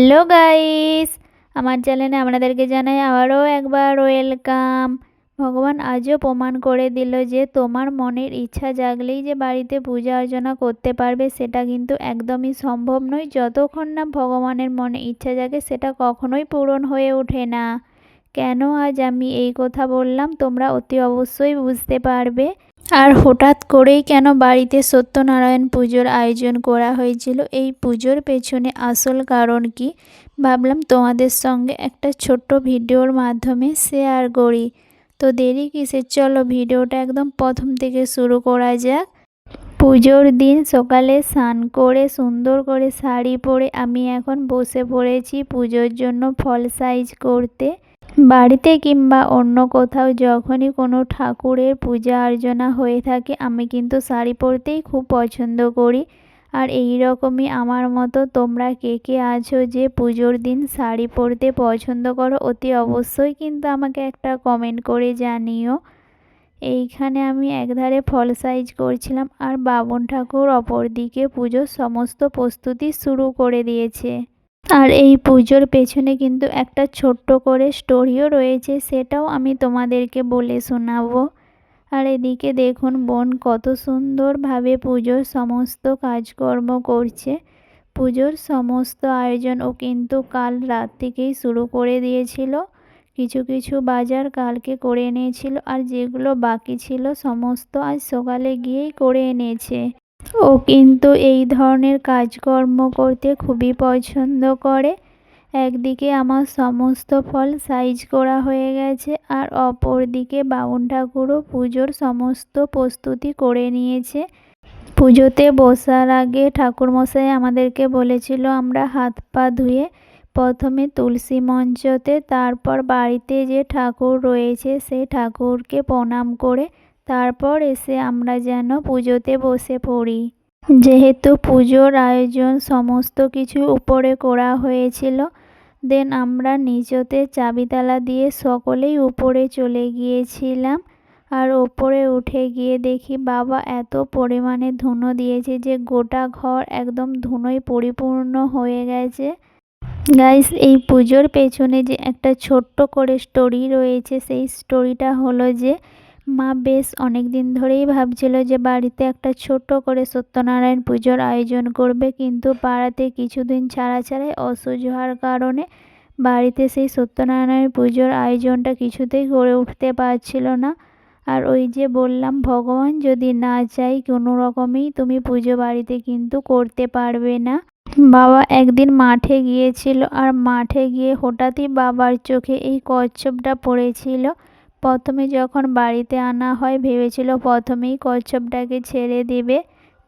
Hello guys, আমার চ্যানেলে আপনাদেরকে জানাই আবারও একবার ওয়েলকাম। ভগবান আজও প্রমাণ করে দিল যে তোমার মনের ইচ্ছা জাগলেই যে বাড়িতে পূজা অর্চনা করতে পারবে সেটা কিন্তু একদমই সম্ভব নয়। যতক্ষণ না ভগবানের মনে ইচ্ছা জাগে সেটা কখনোই পূরণ হয়ে ওঠে না। কেন আজ আমি এই কথা বললাম তোমরা অতি অবশ্যই বুঝতে পারবে। আর হঠাৎ করেই কেন বাড়িতে সত্যনারায়ণ পুজোর আয়োজন করা হয়েছিল, এই পুজোর পেছনে আসল কারণ কি, ভাবলাম তোমাদের সঙ্গে একটা ছোট্ট ভিডিওর মাধ্যমে শেয়ার করি। তো দেরি কিসের, চলো ভিডিওটা একদম প্রথম থেকে শুরু করা যাক। পুজোর দিন সকালে স্নান করে সুন্দর করে শাড়ি পরে আমি এখন বসে পড়েছি পুজোর জন্য ফল সাইজ করতে। বাড়িতে কিংবা অন্য কোথাও যখনই কোনো ঠাকুরের পূজা অর্চনা হয়ে থাকে আমি কিন্তু শাড়ি পরতেই খুব পছন্দ করি। আর এই রকমই আমার মতো তোমরা কে কে আছো যে পুজোর দিন শাড়ি পরতে পছন্দ করো, অতি অবশ্যই কিন্তু আমাকে একটা কমেন্ট করে জানিও। এইখানে আমি একধারে ফল সাইজ করছিলাম আর বামুন ঠাকুর অপর দিকে পুজোর সমস্ত প্রস্তুতি শুরু করে দিয়েছে। আর এই পুজোর পেছনে কিন্তু একটা ছোট্ট করে স্টোরিও রয়েছে, সেটাও আমি তোমাদেরকে বলে শোনাবো। আর এদিকে দেখুন বোন কত সুন্দরভাবে পুজোর সমস্ত কাজকর্ম করছে। পুজোর সমস্ত আয়োজন ও কিন্তু কাল রাত থেকেই শুরু করে দিয়েছিল। কিছু কিছু বাজার কালকে করে এনেছিল আর যেগুলো বাকি ছিল সমস্ত আজ সকালে গিয়েই করে এনেছে। ও কিন্তু এই ধরনের কাজকর্ম করতে খুবই পছন্দ করে। একদিকে আমার সমস্ত ফল সাইজ করা হয়ে গেছে আর অপর দিকে বামুন ঠাকুরও পুজোর সমস্ত প্রস্তুতি করে নিয়েছে। পুজোতে বসার আগে ঠাকুরমশাই আমাদেরকে বলেছিল আমরা হাত পা ধুয়ে প্রথমে তুলসী মঞ্চতে, তারপর বাড়িতে যে ঠাকুর রয়েছে সেই ঠাকুরকে প্রণাম করে তারপর এসে আমরা যেন পুজোতে বসে পড়ি। যেহেতু পুজোর আয়োজন সমস্ত কিছু উপরে করা হয়েছিল, দেন আমরা নিচতে চাবিতালা দিয়ে সকলেই উপরে চলে গিয়েছিলাম। আর ওপরে উঠে গিয়ে দেখি বাবা এত পরিমাণে ধুনো দিয়েছে যে গোটা ঘর একদম ধুনোয় পরিপূর্ণ হয়ে গেছে। গাইস, এই পুজোর পেছনে যে একটা ছোট্ট করে স্টোরি রয়েছে, সেই স্টোরিটা হলো যে মা বেশ অনেক দিন ধরেই ভাবছিল যে বাড়িতে একটা ছোট্ট করে সত্যনারায়ণ পুজোর আয়োজন করবে, কিন্তু পাড়াতে কিছুদিন ছাড়া ছাড়াই অসুস্থ হওয়ার কারণে বাড়িতে সেই সত্যনারায়ণ পুজোর আয়োজনটা কিছুতেই করে উঠতে পারছিল না। আর ওই যে বললাম ভগবান যদি না চাই কোনো রকমেই তুমি পুজো বাড়িতে কিন্তু করতে পারবে না। বাবা একদিন মাঠে গিয়েছিল আর মাঠে গিয়ে হঠাৎই বাবার চোখে এই কচ্ছপটা পড়েছিল। প্রথমে যখন বাড়িতে আনা হয় ভেবেছিল প্রথমেই কচ্ছপটাকে ছেড়ে দেবে,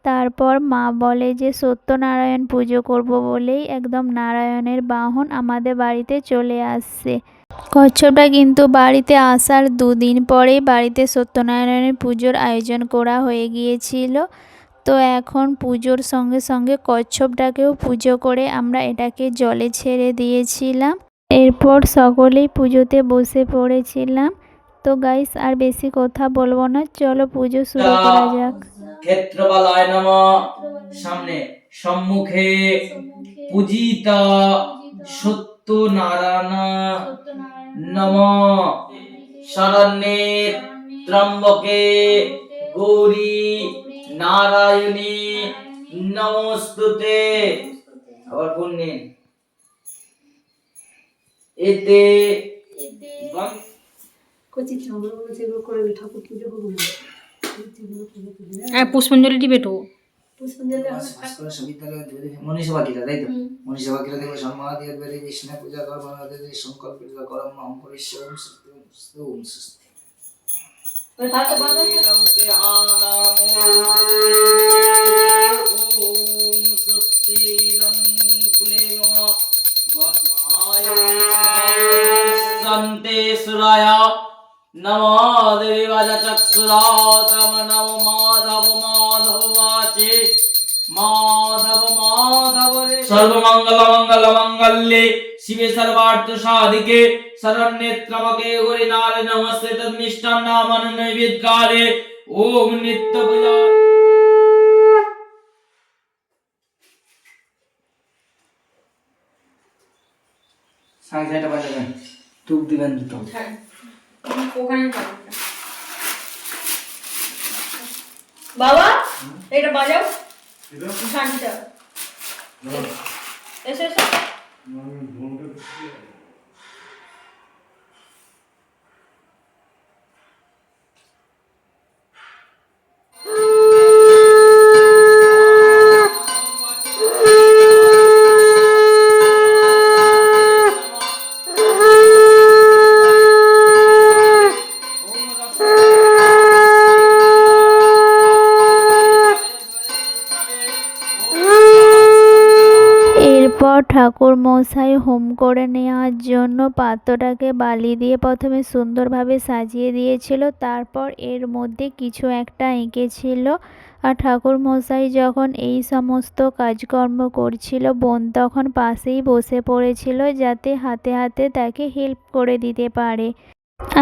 তারপর মা বলে যে সত্যনারায়ণ পুজো করব বলেই একদম নারায়ণের বাহন আমাদের বাড়িতে চলে আসছে। কচ্ছপটা কিন্তু বাড়িতে আসার দুদিন পরেই বাড়িতে সত্যনারায়ণের পুজোর আয়োজন করা হয়ে গিয়েছিল। তো এখন পুজোর সঙ্গে সঙ্গে কচ্ছপটাকেও পুজো করে আমরা এটাকে জলে ছেড়ে দিয়েছিলাম। এরপর সকলেই পুজোতে বসে পড়েছিলাম। তো গাইস আর বেশি কথা বলবো না, চলো পুজো শুরু করা যাক। ক্ষেত্রবালায় নমঃ। সামনে সম্মুখে পূজিতা সত্যনারায়ণ নমঃ। শরণ্যে ত্র্যম্বকে গৌরী নারায়ণী নমস্তুতে। আবার পুণ্যে এতে পুষ্পাঞ্জলি দিবে তো মনীষা বাকিরা, তাই তো? মনীষা বাকিরা দেখলে সম্মান দিয়ে বেরিয়ে বিষ্ণু পূজা করবো, সংকল্প করম মম পরিশ্রম ওম স্বস্তি। नमो देवाय चक्षुरातम नमो माधव माधव वाचे माधव माधव सर्वमंगल मंगल मंगल्ये शिवे सर्वार्थ साधिके शरण्ये त्र्यंबके गौरी नारायणी नमस्ते तन्निष्ठान्नामन नैवेद्यारे ओम नित्य पूजा। সাইডটা বাজাবেন, টুক দিবেন দুটো। ওখানে বাবা এটা বাজাও শান্তিটা এসে এসে এরপর ঠাকুর মশাই হোম করে নেওয়ার জন্য পাত্রটাকে বালি দিয়ে প্রথমে সুন্দরভাবে সাজিয়ে দিয়েছিল, তারপর এর মধ্যে কিছু একটা এঁকেছিল। আর ঠাকুর মশাই যখন এই সমস্ত কাজকর্ম করছিল, বোন তখন পাশেই বসে পড়েছিল যাতে হাতে হাতে তাকে হেল্প করে দিতে পারে।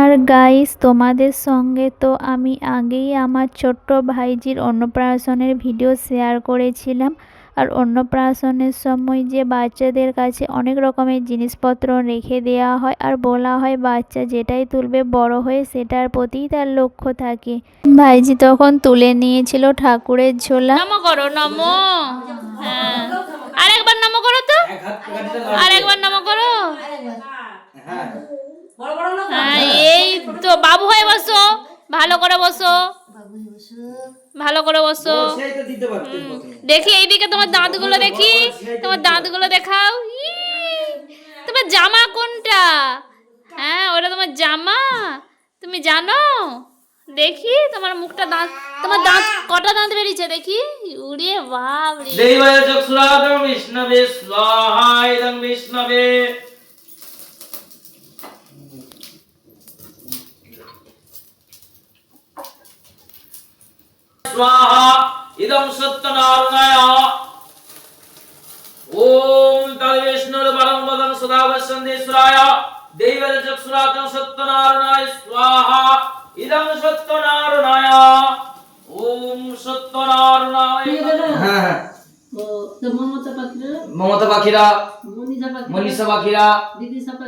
আর গাইস, তোমাদের সঙ্গে তো আমি আগেই আমার ছোট্ট ভাইজির অন্নপ্রাশনের ভিডিও শেয়ার করেছিলাম। আর অন্নপ্রাশনের সময় যে বাচ্চাদের কাছে অনেক রকমের জিনিসপত্র রেখে দেওয়া হয় আর বলা হয় বাচ্চা যেটাই তুলবে বড় হয়ে সেটার প্রতিই তার লক্ষ্য থাকে। ভাইজি তখন তুলে নিয়েছিল ঠাকুরের ঝোলা। নমো করো, নমো। হ্যাঁ, আরেকবার নমো করো তো, আরেকবার নমো করো। হ্যাঁ, এই তো বাবু হয়ে বসো, ভালো করে বসো, ভালো করে বসো। দেখি এইদিকে তোমার দাঁতগুলো দেখি, তোমার দাঁতগুলো দেখাও। তোমার জামা কোনটা? হ্যাঁ, ওটা তোমার জামা, তুমি জানো? দেখি তোমার মুখটা, দাঁত, তোমার দাঁত কটা দাঁত বেরিয়েছে দেখি। উড়ে বাপ রে। দেবায় চক্ষুরাদং বিষ্ণবে স্বাহা ইদং বিষ্ণবে। स्वाहा इदं सत्यनारायणाय। ओम तद्विष्णुर्वरं वदं सदा वसन्देश्वराय देवस्य चक्षुरादं सत्यनारायणाय स्वाहा इदं सत्यनारायणाय। ओम सत्यनारायणाय। हां तो ममता पाखिरा, मनीषा मनीषा पाखिरा,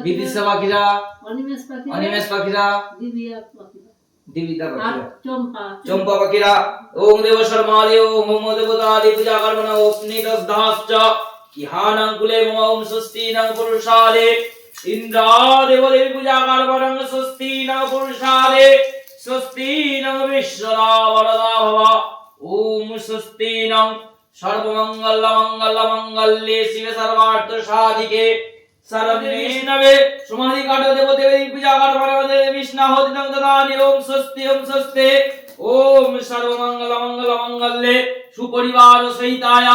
विदिशा पाखिरा, अनिमेष पाखिरा, दिव्या पाखिरा दिविता पाखिरा, चंपा चंपा पाखिरा। ओम देव शर्मा देव होम देवतादि पूजा कर्मण उपनिदस्धाश्च इहानं कुले ओम स्वस्ति न पुरुषाले इंद्रा देव देवी पूजा कर्मण स्वस्ति न पुरुषाले स्वस्ति न विश्वदा वरदा भव। ओम स्वस्ति न सर्वमंगल मंगल मंगल्ये शिव सर्वार्थ साधिके सर्वदिनवे समाधिकाठ देव देवी पूजा कर्मण विष्णु होदितं ददामि। ओम स्वस्ति ओम स्वस्ति। ओम सर्वमंगल मंगल मंगल्ये सुपरिवार सहिताय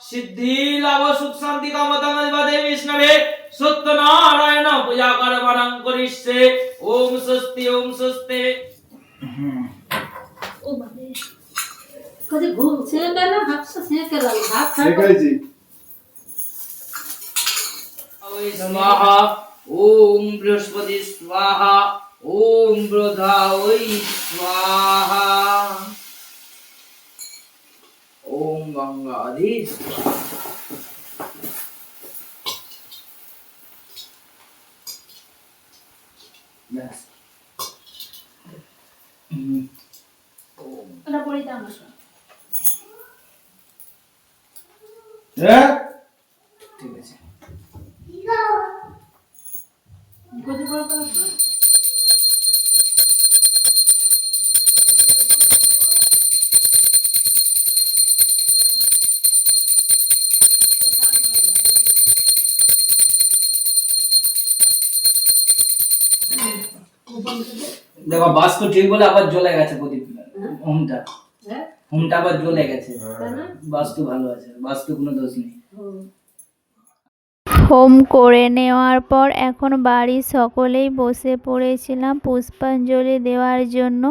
सिद्धि लाभ सुख शांति कामतं देवी विष्णवे सत्यनारायण पूजा कर्मणं करिष्ये। ओम स्वस्ति ओम स्वस्ति। ओ बाबे कदे घूम से करना हाथ से कर हाथ देखाई जी स्वाहा। ओम बृहस्पति स्वाहा। ओम बृहदावै स्वाहा। ओम गंगाधि बस। ওটা পড়ি দাও না ঠিক আছে। কত বড় করো দেখো বাস্তু ঠিক বলে আবার জ্বলে গেছে প্রদীপ, হোমটা হ্যাঁ হোমটা আবার জ্বলে গেছে। না বাস্তু ভালো আছে, বাস্তু কোনো দোষ নেই। হোম করে নেওয়ার পর এখন বাড়ির সকলেই বসে পড়েছিলাম পুষ্পাঞ্জলি দেওয়ার জন্য।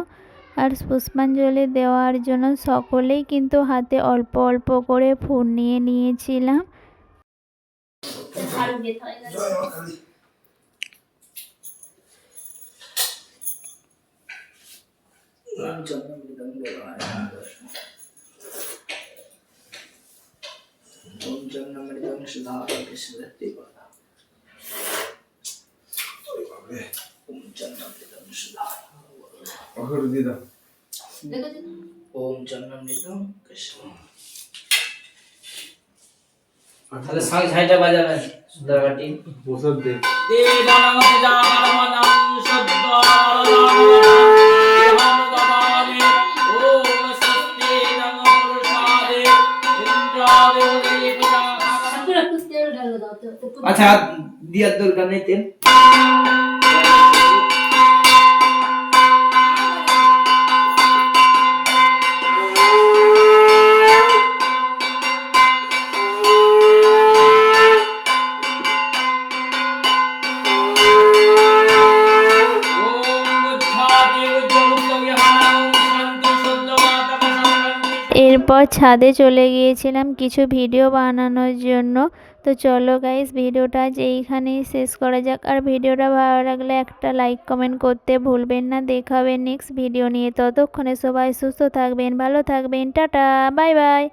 আর পুষ্পাঞ্জলি দেওয়ার জন্য সকলেই কিন্তু হাতে অল্প অল্প করে ফুল নিয়ে নিয়েছিলাম। ঝাড়ু দিতে হয় করে দিয়ে দাও। দেখেছি ওম চন্দ্রমৃতম কৃষ্ণ। তাহলে সঙ্গে ঝাইটা বাজাবেন সুন্দরবাটি। প্রসাদ দে। দেবানাং পূজাকর্মণাং সদ্ভাবনাং ইহাম দদামি। ওম স্বস্তি নং পুরুষাদে ইন্দ্রাদে দেবী পূজা। একটু একটু তেল ঢেলে দাও তো একটু। আচ্ছা দিয়ার দরকার নেই তেল। এরপর ছাদে চলে গিয়েছিলাম কিছু ভিডিও বানানোর জন্য। তো চলো গাইস, ভিডিওটা আজ এইখানেই শেষ করা যাক। আর ভিডিওটা ভালো লাগলে একটা লাইক কমেন্ট করতে ভুলবেন না। দেখা হবে নেক্সট ভিডিও নিয়ে। ততক্ষণে সবাই সুস্থ থাকবেন, ভালো থাকবেন, টাটা, বাই বাই।